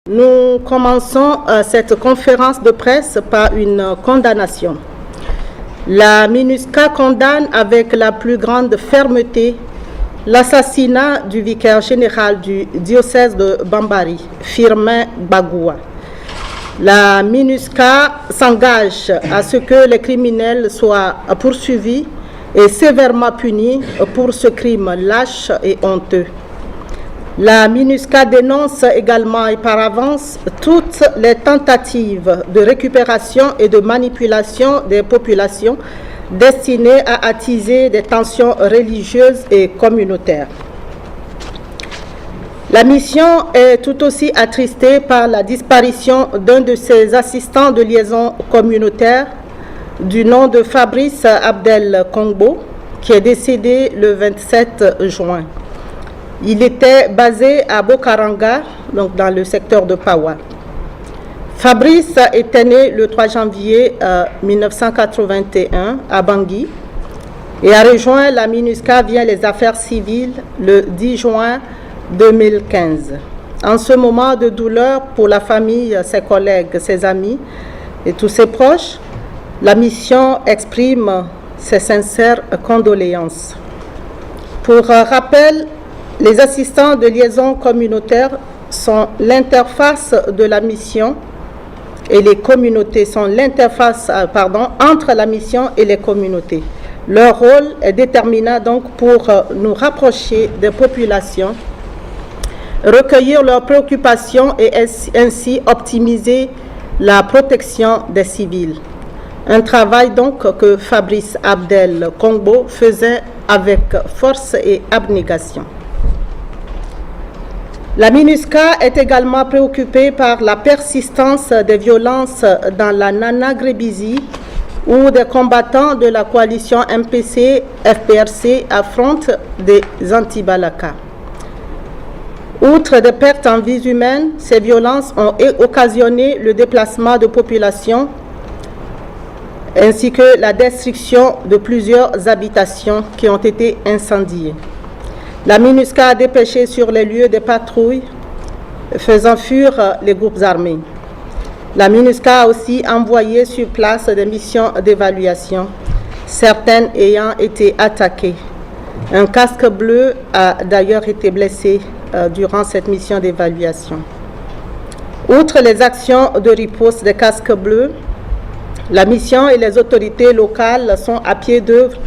Nous commençons cette conférence de presse par une condamnation. La MINUSCA condamne avec la plus grande fermeté l'assassinat du vicaire général du diocèse de Bambari, Firmin Bagoua. La MINUSCA s'engage à ce que les criminels soient poursuivis et sévèrement punis pour ce crime lâche et honteux. La MINUSCA dénonce également et par avance toutes les tentatives de récupération et de manipulation des populations destinées à attiser des tensions religieuses et communautaires. La mission est tout aussi attristée par la disparition d'un de ses assistants de liaison communautaire du nom de Fabrice Abdel Kongbo, qui est décédé le 27 juin. Il était basé à Bokaranga, donc dans le secteur de Pawa. Fabrice était né le 3 janvier 1981 à Bangui et a rejoint la MINUSCA via les affaires civiles le 10 juin 2015. En ce moment de douleur pour la famille, ses collègues, ses amis et tous ses proches, la mission exprime ses sincères condoléances. Pour rappel, les assistants de liaison communautaire sont l'interface de la mission et les communautés sont l'interface entre la mission et les communautés. Leur rôle est déterminant donc pour nous rapprocher des populations, recueillir leurs préoccupations et ainsi optimiser la protection des civils. Un travail donc que Fabrice Abdel Kongbo faisait avec force et abnégation. La MINUSCA est également préoccupée par la persistance des violences dans la Nana Grébizi, où des combattants de la coalition MPC-FPRC affrontent des anti-Balaka. Outre des pertes en vies humaines, ces violences ont occasionné le déplacement de populations ainsi que la destruction de plusieurs habitations qui ont été incendiées. La MINUSCA a dépêché sur les lieux des patrouilles, faisant fuir les groupes armés. La MINUSCA a aussi envoyé sur place des missions d'évaluation, certaines ayant été attaquées. Un casque bleu a d'ailleurs été blessé durant cette mission d'évaluation. Outre les actions de riposte des casques bleus, la mission et les autorités locales sont à pied d'œuvre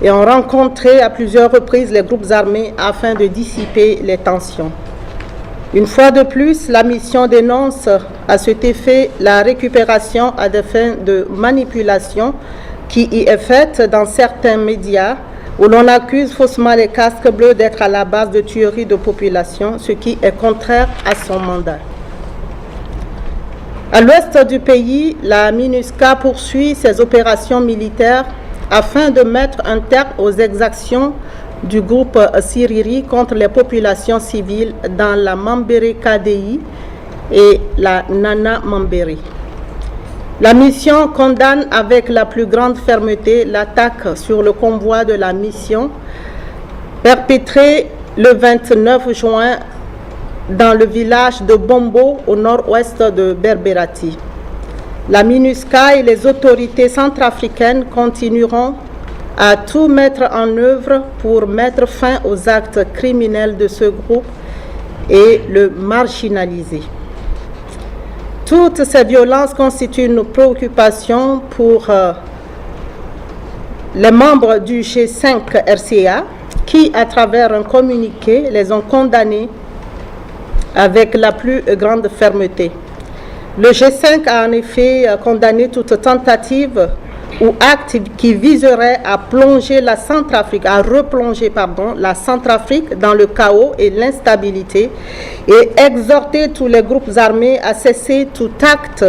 et ont rencontré à plusieurs reprises les groupes armés afin de dissiper les tensions. Une fois de plus, la mission dénonce à cet effet la récupération à des fins de manipulation qui y est faite dans certains médias où l'on accuse faussement les casques bleus d'être à la base de tueries de population, ce qui est contraire à son mandat. À l'ouest du pays, la MINUSCA poursuit ses opérations militaires afin de mettre un terme aux exactions du groupe Siriri contre les populations civiles dans la Mambéré KDI et la Nana Mambéré. La mission condamne avec la plus grande fermeté l'attaque sur le convoi de la mission perpétrée le 29 juin dans le village de Bombo au nord-ouest de Berberati. La MINUSCA et les autorités centrafricaines continueront à tout mettre en œuvre pour mettre fin aux actes criminels de ce groupe et le marginaliser. Toutes ces violences constituent une préoccupation pour les membres du G5 RCA qui, à travers un communiqué, les ont condamnés avec la plus grande fermeté. Le G5 a en effet condamné toute tentative ou acte qui viserait à replonger la Centrafrique dans le chaos et l'instabilité et exhorter tous les groupes armés à cesser tout acte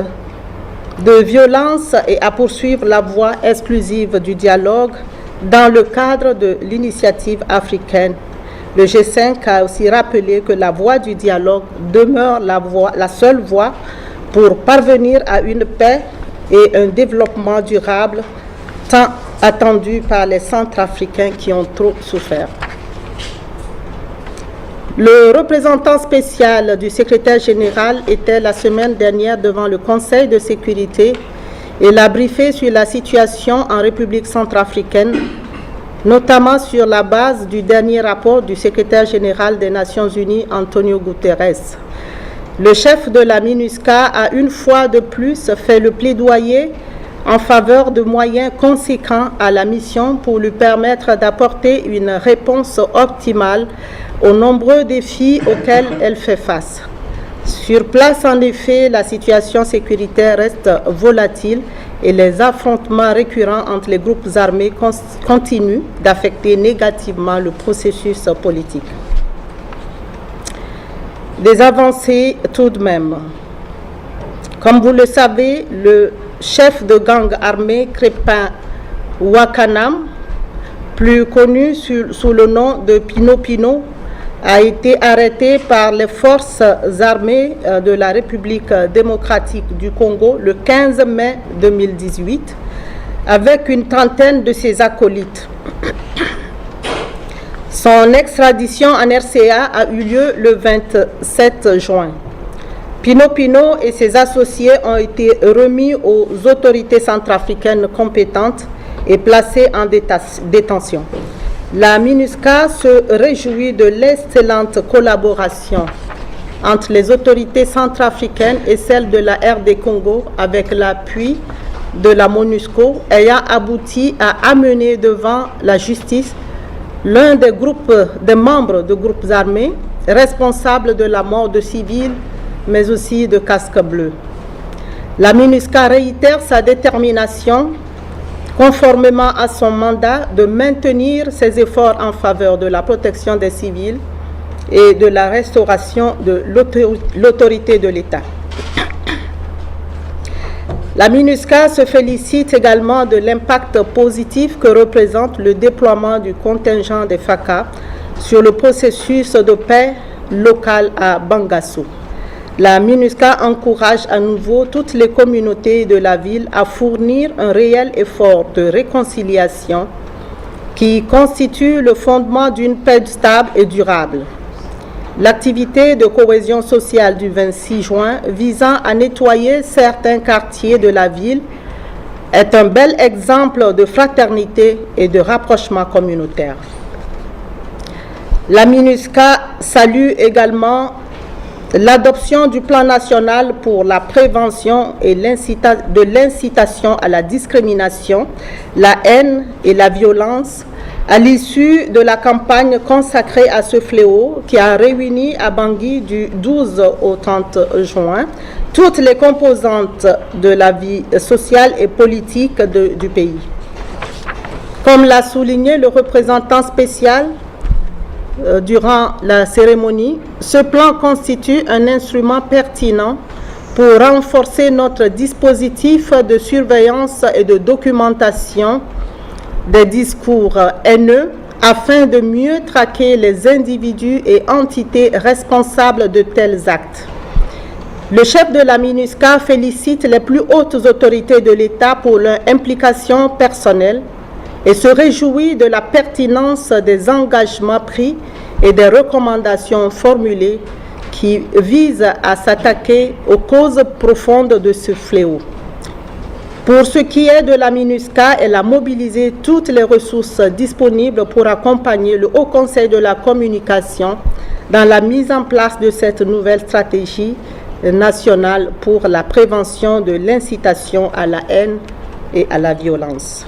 de violence et à poursuivre la voie exclusive du dialogue dans le cadre de l'initiative africaine. Le G5 a aussi rappelé que la voie du dialogue demeure la seule voie pour parvenir à une paix et un développement durable tant attendu par les Centrafricains qui ont trop souffert. Le représentant spécial du secrétaire général était la semaine dernière devant le Conseil de sécurité et l'a briefé sur la situation en République centrafricaine, notamment sur la base du dernier rapport du secrétaire général des Nations Unies, Antonio Guterres. Le chef de la MINUSCA a une fois de plus fait le plaidoyer en faveur de moyens conséquents à la mission pour lui permettre d'apporter une réponse optimale aux nombreux défis auxquels elle fait face. Sur place, en effet, la situation sécuritaire reste volatile et les affrontements récurrents entre les groupes armés continuent d'affecter négativement le processus politique. Des avancées tout de même. Comme vous le savez, le chef de gang armé Crépin Wakanam, plus connu sous le nom de Pino Pino, a été arrêté par les forces armées de la République démocratique du Congo le 15 mai 2018 avec une trentaine de ses acolytes. Son extradition en RCA a eu lieu le 27 juin. Pino Pino et ses associés ont été remis aux autorités centrafricaines compétentes et placés en détention. La MINUSCA se réjouit de l'excellente collaboration entre les autorités centrafricaines et celles de la RD Congo avec l'appui de la MONUSCO ayant abouti à amener devant la justice l'un des membres de groupes armés responsables de la mort de civils mais aussi de casques bleus. La MINUSCA réitère sa détermination conformément à son mandat de maintenir ses efforts en faveur de la protection des civils et de la restauration de l'autorité de l'État. La MINUSCA se félicite également de l'impact positif que représente le déploiement du contingent des FACA sur le processus de paix local à Bangassou. La MINUSCA encourage à nouveau toutes les communautés de la ville à fournir un réel effort de réconciliation qui constitue le fondement d'une paix stable et durable. L'activité de cohésion sociale du 26 juin visant à nettoyer certains quartiers de la ville est un bel exemple de fraternité et de rapprochement communautaire. La MINUSCA salue également l'adoption du plan national pour la prévention et de l'incitation à la discrimination, la haine et la violence à l'issue de la campagne consacrée à ce fléau qui a réuni à Bangui du 12 au 30 juin toutes les composantes de la vie sociale et politique du pays. Comme l'a souligné le représentant spécial durant la cérémonie, ce plan constitue un instrument pertinent pour renforcer notre dispositif de surveillance et de documentation des discours haineux afin de mieux traquer les individus et entités responsables de tels actes. Le chef de la MINUSCA félicite les plus hautes autorités de l'État pour leur implication personnelle et se réjouit de la pertinence des engagements pris et des recommandations formulées qui visent à s'attaquer aux causes profondes de ce fléau. Pour ce qui est de la MINUSCA, elle a mobilisé toutes les ressources disponibles pour accompagner le Haut Conseil de la communication dans la mise en place de cette nouvelle stratégie nationale pour la prévention de l'incitation à la haine et à la violence.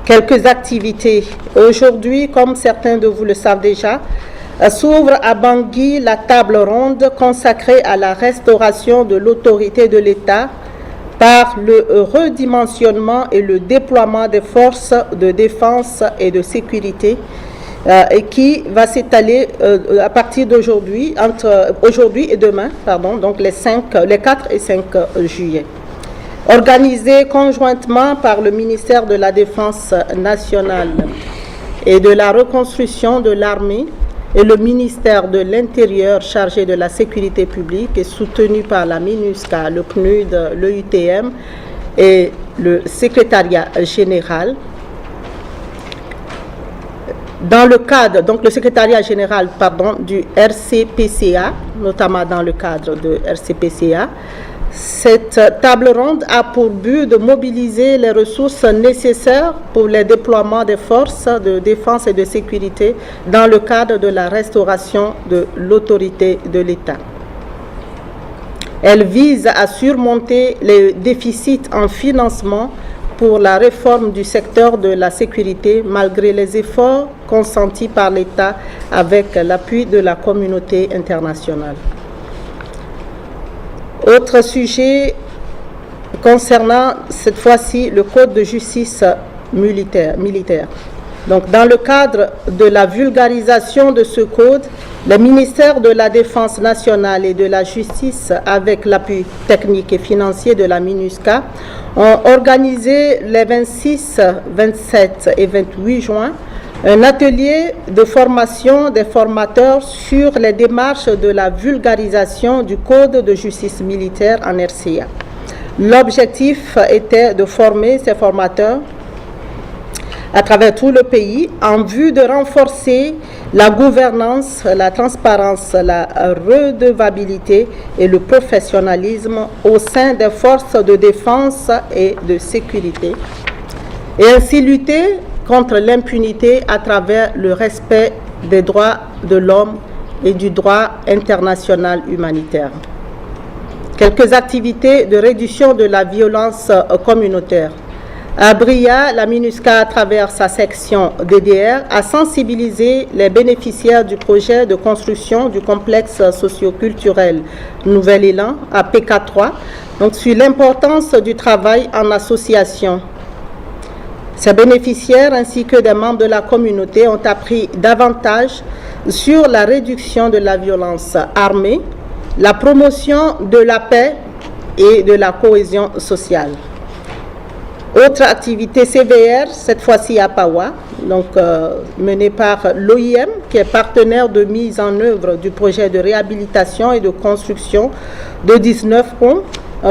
Quelques activités. Aujourd'hui, comme certains de vous le savent déjà, s'ouvre à Bangui la table ronde consacrée à la restauration de l'autorité de l'État par le redimensionnement et le déploiement des forces de défense et de sécurité et qui va s'étaler à partir d'aujourd'hui, entre aujourd'hui et demain, donc les 4 et 5 juillet. Organisé conjointement par le ministère de la Défense nationale et de la reconstruction de l'armée et le ministère de l'Intérieur chargé de la sécurité publique et soutenu par la MINUSCA, le PNUD, l'EUTM et le secrétariat général. Dans le cadre, donc le secrétariat général, du RCPCA, notamment dans le cadre de RCPCA, cette table ronde a pour but de mobiliser les ressources nécessaires pour le déploiement des forces de défense et de sécurité dans le cadre de la restauration de l'autorité de l'État. Elle vise à surmonter les déficits en financement pour la réforme du secteur de la sécurité malgré les efforts consentis par l'État avec l'appui de la communauté internationale. Autre sujet concernant cette fois-ci le code de justice militaire. Donc, dans le cadre de la vulgarisation de ce code, le ministère de la Défense nationale et de la Justice, avec l'appui technique et financier de la MINUSCA, ont organisé les 26, 27 et 28 juin un atelier de formation des formateurs sur les démarches de la vulgarisation du Code de justice militaire en RCA. L'objectif était de former ces formateurs à travers tout le pays en vue de renforcer la gouvernance, la transparence, la redevabilité et le professionnalisme au sein des forces de défense et de sécurité et ainsi lutter contre l'impunité à travers le respect des droits de l'homme et du droit international humanitaire. Quelques activités de réduction de la violence communautaire. À Bria, la MINUSCA, à travers sa section DDR, a sensibilisé les bénéficiaires du projet de construction du complexe socio-culturel Nouvel Élan à PK3, donc sur l'importance du travail en association. Ces bénéficiaires ainsi que des membres de la communauté ont appris davantage sur la réduction de la violence armée, la promotion de la paix et de la cohésion sociale. Autre activité CVR, cette fois-ci à Pawa, donc menée par l'OIM, qui est partenaire de mise en œuvre du projet de réhabilitation et de construction de 19 ponts,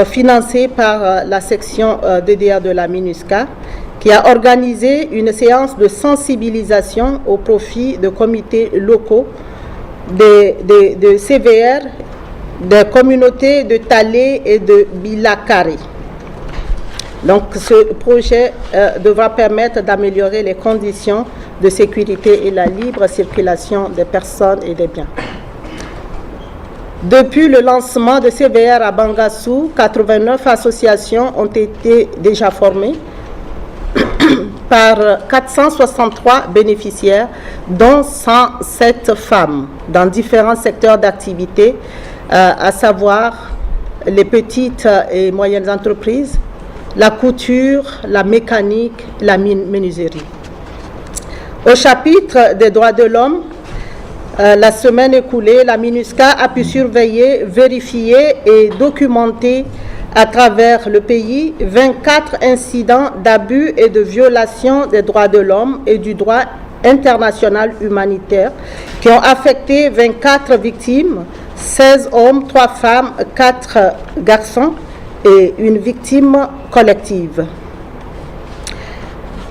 financé par la section DDR de la MINUSCA, qui a organisé une séance de sensibilisation au profit de comités locaux de CVR, des communautés de Talé et de Bilakari. Donc ce projet devra permettre d'améliorer les conditions de sécurité et la libre circulation des personnes et des biens. Depuis le lancement de CVR à Bangassou, 89 associations ont été déjà formées par 463 bénéficiaires, dont 107 femmes, dans différents secteurs d'activité, à savoir les petites et moyennes entreprises, la couture, la mécanique, la menuiserie. Au chapitre des droits de l'homme, la semaine écoulée, la MINUSCA a pu surveiller, vérifier et documenter à travers le pays 24 incidents d'abus et de violation des droits de l'homme et du droit international humanitaire qui ont affecté 24 victimes, 16 hommes, 3 femmes, 4 garçons et une victime collective.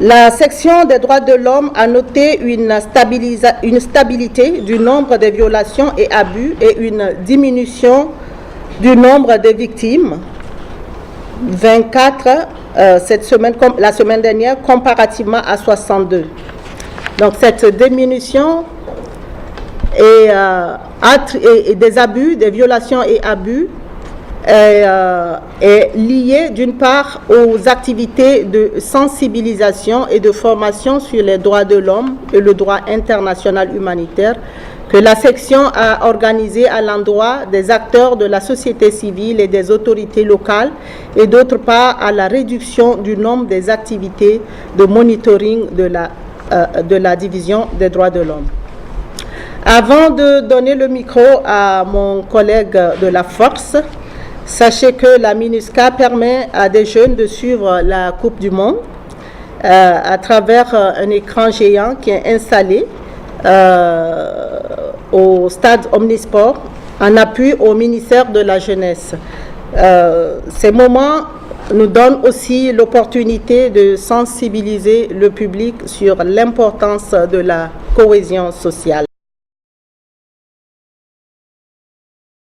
La section des droits de l'homme a noté une stabilité du nombre de violations et abus et une diminution du nombre de victimes, 24 cette semaine, la semaine dernière, comparativement à 62. Donc cette diminution et des abus, des violations et abus est liée d'une part aux activités de sensibilisation et de formation sur les droits de l'homme et le droit international humanitaire que la section a organisé à l'endroit des acteurs de la société civile et des autorités locales et d'autre part à la réduction du nombre des activités de monitoring de la division des droits de l'homme. Avant de donner le micro à mon collègue de la force, sachez que la MINUSCA permet à des jeunes de suivre la Coupe du Monde à travers un écran géant qui est installé au stade Omnisport en appui au ministère de la Jeunesse. Ces moments nous donne aussi l'opportunité de sensibiliser le public sur l'importance de la cohésion sociale.